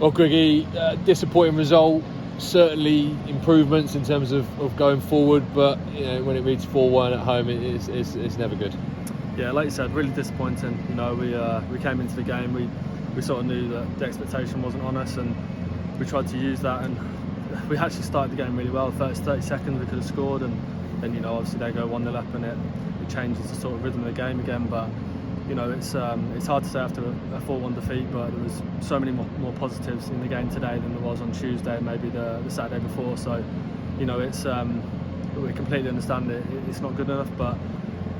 Well, Griggy, disappointing result. Certainly improvements in terms of going forward, but when it reads 4-1 at home, it's never good. Yeah, like you said, really disappointing. We came into the game, we sort of knew that the expectation wasn't on us, and we tried to use that, and we actually started the game really well. 30 seconds we could have scored, and then obviously they go 1-0 up, and it changes the sort of rhythm of the game again. But it's hard to say after a 4-1 defeat, but there was so many more positives in the game today than there was on Tuesday and maybe the Saturday before. So we completely understand it's not good enough, but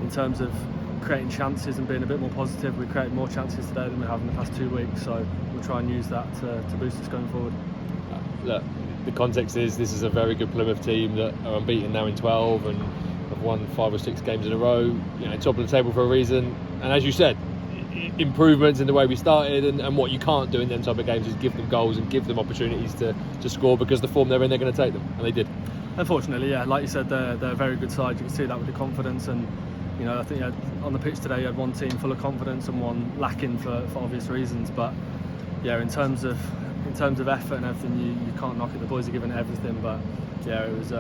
in terms of creating chances and being a bit more positive, we created more chances today than we have in the past 2 weeks, so we'll try and use that to boost us going forward. Look, the context is this is a very good Plymouth team that are unbeaten now in 12 and have won 5 or 6 games in a row, top of the table for a reason. And as you said, improvements in the way we started, and what you can't do in them type of games is give them goals and give them opportunities to score, because the form they're in, they're going to take them, and they did. Unfortunately, yeah, like you said, they're a very good side. You can see that with the confidence, and I think on the pitch today you had one team full of confidence and one lacking for obvious reasons. But yeah, in terms of effort and everything, you can't knock it. The boys are giving it everything, but yeah, it was.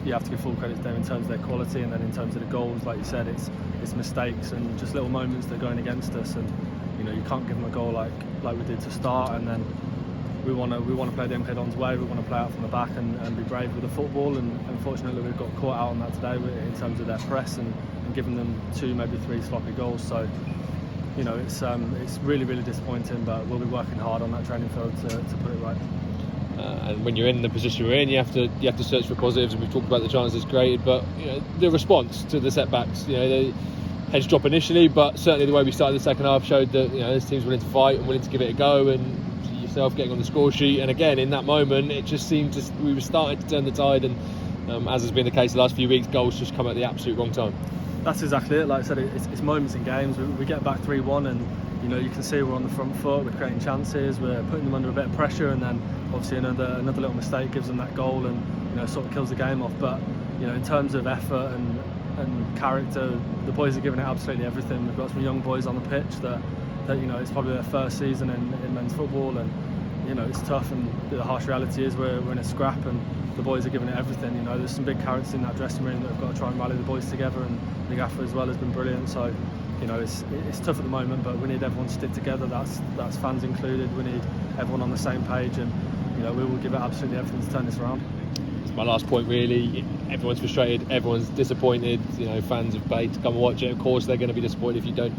You have to give full credit to them in terms of their quality, and then in terms of the goals, like you said, it's mistakes and just little moments that are going against us, and you can't give them a goal like we did to start, and then we want to play them head on's way. We want to play out from the back and be brave with the football, and unfortunately we've got caught out on that today in terms of their press and giving them 2, maybe 3 sloppy goals. So it's really disappointing, but we'll be working hard on that training field to put it right. And when you're in the position we're in, you have to search for positives, and we've talked about the chances created, but the response to the setbacks, the heads drop initially, but certainly the way we started the second half showed that this team's willing to fight and willing to give it a go, and yourself getting on the score sheet. And again, in that moment, it just seemed we were starting to turn the tide, and as has been the case the last few weeks, goals just come at the absolute wrong time. That's exactly it. Like I said, it's moments in games. We get back 3-1, and you can see we're on the front foot. We're creating chances. We're putting them under a bit of pressure, and then obviously another little mistake gives them that goal, and sort of kills the game off. But in terms of effort and character, the boys are giving it absolutely everything. We've got some young boys on the pitch that it's probably their first season in men's football, and it's tough. And the harsh reality is we're in a scrap, and the boys are giving it everything. There's some big characters in that dressing room that have got to try and rally the boys together, and the gaffer as well has been brilliant. So it's tough at the moment, but we need everyone to stick together. That's fans included. We need everyone on the same page, and we will give it absolutely everything to turn this around. It's my last point really. Everyone's frustrated, everyone's disappointed. Fans have paid to come and watch it. Of course they're going to be disappointed if you don't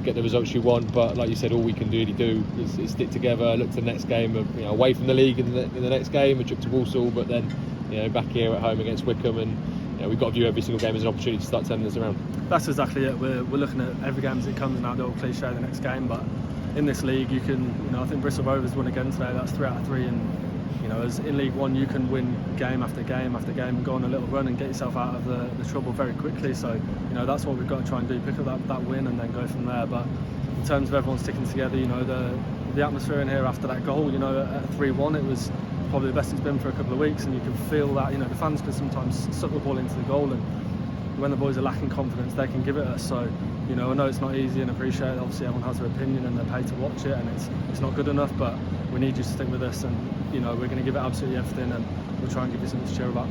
get the results you want, but like you said, all we can really do is stick together, look to the next game, away from the league in the next game, a trip to Walsall, but then back here at home against Wickham, and we've got to view every single game as an opportunity to start turning this around. That's exactly it. We're looking at every game as it comes, now the old cliche, the next game, but in this league you can, I think Bristol Rovers won again today. That's 3 out of 3, and as in League One you can win game after game after game and go on a little run and get yourself out of the trouble very quickly. So that's what we've got to try and do, pick up that win and then go from there. But in terms of everyone sticking together, the atmosphere in here after that goal, at 3-1, it was probably the best it's been for a couple of weeks, and you can feel that the fans can sometimes suck the ball into the goal, and when the boys are lacking confidence they can give it us. So I know it's not easy, and appreciate it. Obviously everyone has their opinion and they're paid to watch it, and it's not good enough, but we need you to stick with us, and we're going to give it absolutely everything, and we'll try and give you something to cheer about.